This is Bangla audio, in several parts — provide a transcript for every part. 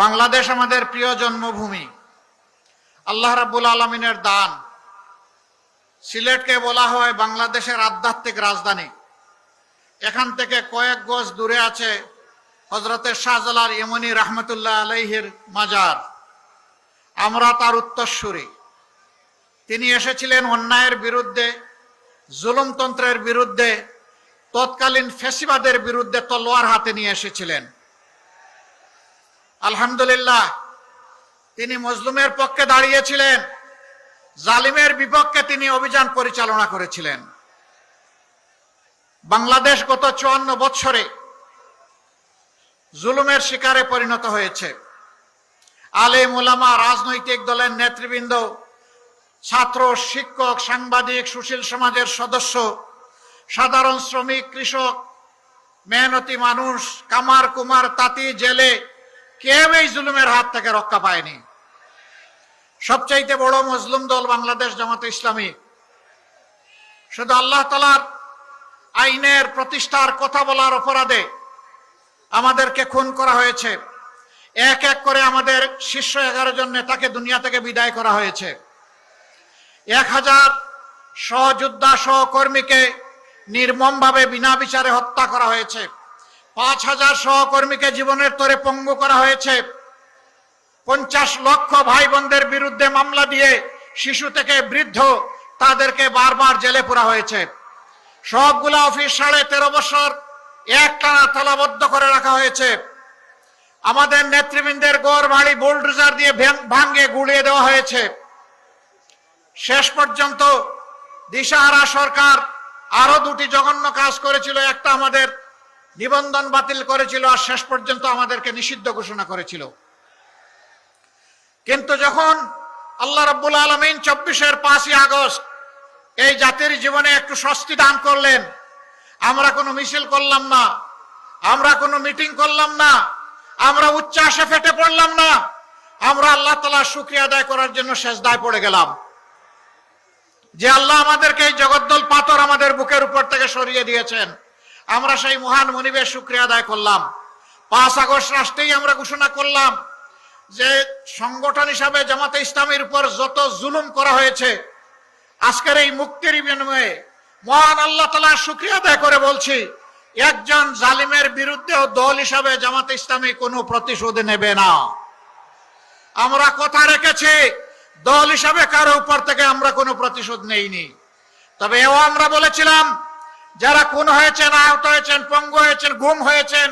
বাংলাদেশ আমাদের প্রিয় জন্মভূমি, আল্লাহ রাব্বুল আলামিনের দান। সিলেটকে বলা হয় বাংলাদেশের আধ্যাত্মিক রাজধানী। এখান থেকে কয়েক গজ দূরে আছে হযরতে শাহজালাল ইমানি রাহমাতুল্লাহ আলাইহির মাজার। আমরা তার উত্তরসূরি। তিনি এসেছিলেন অন্যায়ের বিরুদ্ধে, জুলুমতন্ত্রের বিরুদ্ধে, তৎকালীন ফ্যাসিবাদের বিরুদ্ধে তলোয়ার হাতে নিয়ে এসেছিলেন। আলহামদুলিল্লাহ, তিনি মজলুমের পক্ষে দাঁড়িয়েছিলেন, জালিমের বিপক্ষে তিনি অভিযান পরিচালনা করেছিলেন। বাংলাদেশ গত 54 বছরে জুলুমের শিকারে পরিণত হয়েছে। আলেম ওলামা, রাজনৈতিক দলের নেতৃবৃন্দ, ছাত্র, শিক্ষক, সাংবাদিক, সুশীল সমাজের সদস্য, সাধারণ শ্রমিক, কৃষক, মেহনতি মানুষ, কামার কুমার, তাঁতি, জেলে, কেউ এই জুলুমের হাত থেকে রক্ষা পায়নি। সবচাইতে বড় মজলুম দল বাংলাদেশ জামাতে ইসলামী। শুধু আল্লাহ তাআলার আইনের প্রতিষ্ঠার কথা বলার অপরাধে আমাদেরকে খুন করা হয়েছে। এক এক করে আমাদের শীর্ষ 11 জন নেতাকে দুনিয়া থেকে বিদায় করা হয়েছে। 1000 সহযোদ্ধা সহকর্মীকে নির্মমভাবে বিনা বিচারে হত্যা করা হয়েছে। 5000 সহকর্মীকে জীবনের তরে পঙ্গু করা হয়েছে। 50 লক্ষ ভাই বোনদের বিরুদ্ধে মামলা দিয়ে শিশু থেকে বৃদ্ধ তাদেরকে বারবার জেলে পোরা হয়েছে। সবগুলা অফিস 13.5 বছর একটানা তালাবদ্ধ করে রাখা হয়েছে। আমাদের নেতৃবৃন্দের ঘর বাড়ি বুলডোজার দিয়ে ভাঙ্গে গুড়িয়ে দেওয়া হয়েছে। শেষ পর্যন্ত দিশাহারা সরকার আরো 2টি জঘন্য কাজ করেছিল। একটা আমাদের নিবন্ধন বাতিল করেছিল, আর শেষ পর্যন্ত আমাদেরকে নিষিদ্ধ ঘোষণা করেছিল। কিন্তু যখন আল্লাহ রাব্বুল আলামিন 24-এর 5ই আগস্ট এই জাতির জীবনে একটু স্বস্তি দান করলেন, আমরা কোনো মিছিল করলাম না, আমরা কোনো মিটিং করলাম না, আমরা উচ্ছ্বাসে ফেটে পড়লাম না, আমরা আল্লাহ তাআলার শুকরিয়া আদায় করার জন্য সেজদায় পড়ে গেলাম যে আল্লাহ আমাদেরকে এই জগদ্দল পাথর আমাদের বুকের উপর থেকে সরিয়ে দিয়েছেন। আমরা সেই মহান মনিবের শুকরিয়া আদায় করলাম। 5 আগস্ট রাষ্ট্রেই আমরা ঘোষণা করলাম যে সংগঠন হিসাবে জামাতে ইসলামীর উপর যত জুলুম করা হয়েছে, আজকের এই মুক্তির বিনিময়ে মহান আল্লাহ তাআলার শুকরিয়া আদায় করে বলছি, একজন জালিমের বিরুদ্ধেও দল হিসাবে জামাতে ইসলামী কোনো প্রতিশোধ নেবে না। আমরা কথা রেখেছি, দল হিসাবে কারো উপর থেকে আমরা কোনো প্রতিশোধ নেইনি। তবে এও আমরা বলেছিলাম, যারা খুন হয়েছেন, আহত হয়েছেন, পঙ্গু হয়েছেন, গুম হয়েছেন,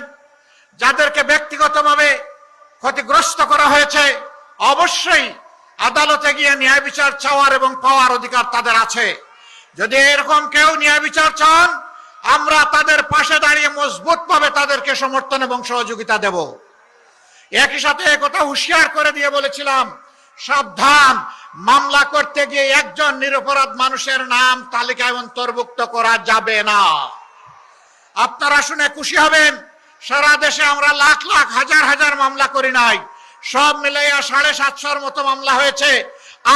যাদেরকে ব্যক্তিগতভাবে ক্ষতিগ্রস্ত করা হয়েছে, অবশ্যই আদালতে গিয়ে ন্যায় বিচার চাওয়ার এবং পাওয়ার অধিকার তাদের আছে। যদি এরকম কেউ ন্যায় বিচার চান, আমরা তাদের পাশে দাঁড়িয়ে মজবুতভাবে তাদেরকে সমর্থন এবং সহযোগিতা দেব। একই সাথে একথা হুঁশিয়ার করে দিয়ে বলেছিলাম, সাবধান, মামলা করতে গিয়ে একজন নিরপরাধ মানুষের নাম তালিকায় অন্তর্ভুক্ত করা যাবে না। আপনারা শুনে খুশি হবেন, সারা দেশে আমরা লাখ লাখ হাজার হাজার মামলা করি নাই, সব মিলাইয়া 750-এর মতো মামলা হয়েছে।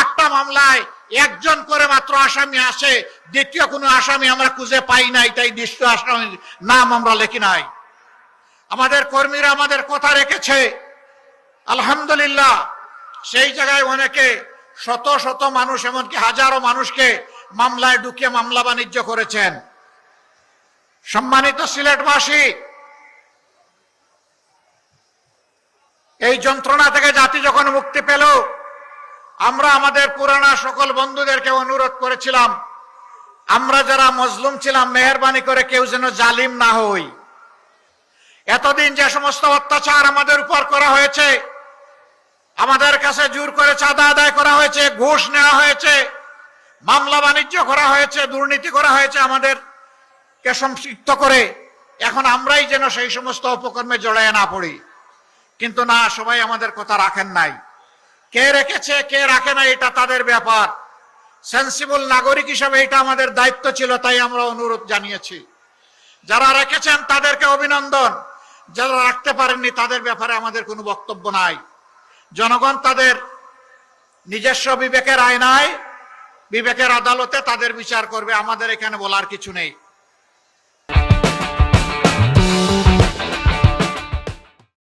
8টা মামলায় একজন করে মাত্র আসামি আসে, দ্বিতীয় কোনো আসামি আমরা খুঁজে পাই নাই, তাই দ্বিতীয় আসামির নাম আমরা লিখি নাই। আমাদের কর্মীরা আমাদের কথা রেখেছে, আলহামদুলিল্লাহ। সেই জায়গায় অনেকে শত শত মানুষ, এমনকি হাজারো মানুষকে মামলায় ঢুকিয়ে মামলা বাণিজ্য করেছেন। সম্মানিত সিলেটবাসী, এই যন্ত্রণা থেকে জাতি যখন মুক্তি পেল, আমরা আমাদের পুরানা সকল বন্ধুদেরকে অনুরোধ করেছিলাম, আমরা যারা মজলুম ছিলাম, মেহেরবানি করে কেউ যেন জালিম না হই। এতদিন যে সমস্ত অত্যাচার আমাদের উপর করা হয়েছে, আমাদের কাছে জোর করে চাঁদা আদায় করা হয়েছে, ঘুষ নেওয়া হয়েছে, মামলা বাণিজ্য করা হয়েছে, দুর্নীতি করা হয়েছে আমাদেরকে সম্পৃক্ত করে, এখন আমরাই যেন সেই সমস্ত অপকর্মে জড়ায় না পড়ি। কিন্তু না, সবাই আমাদের কথা রাখেন নাই। কে রেখেছে কে রাখে না এটা তাদের ব্যাপার। সেন্সিবল নাগরিক হিসাবে এটা আমাদের দায়িত্ব ছিল, তাই আমরা অনুরোধ জানিয়েছি। যারা রেখেছেন তাদেরকে অভিনন্দন, যারা রাখতে পারেননি তাদের ব্যাপারে আমাদের কোনো বক্তব্য নাই। জনগণ তাদের নিজস্ব বিবেকের আয়নায়, বিবেকের আদালতে তাদের বিচার করবে, আমাদের এখানে বলার কিছু নেই।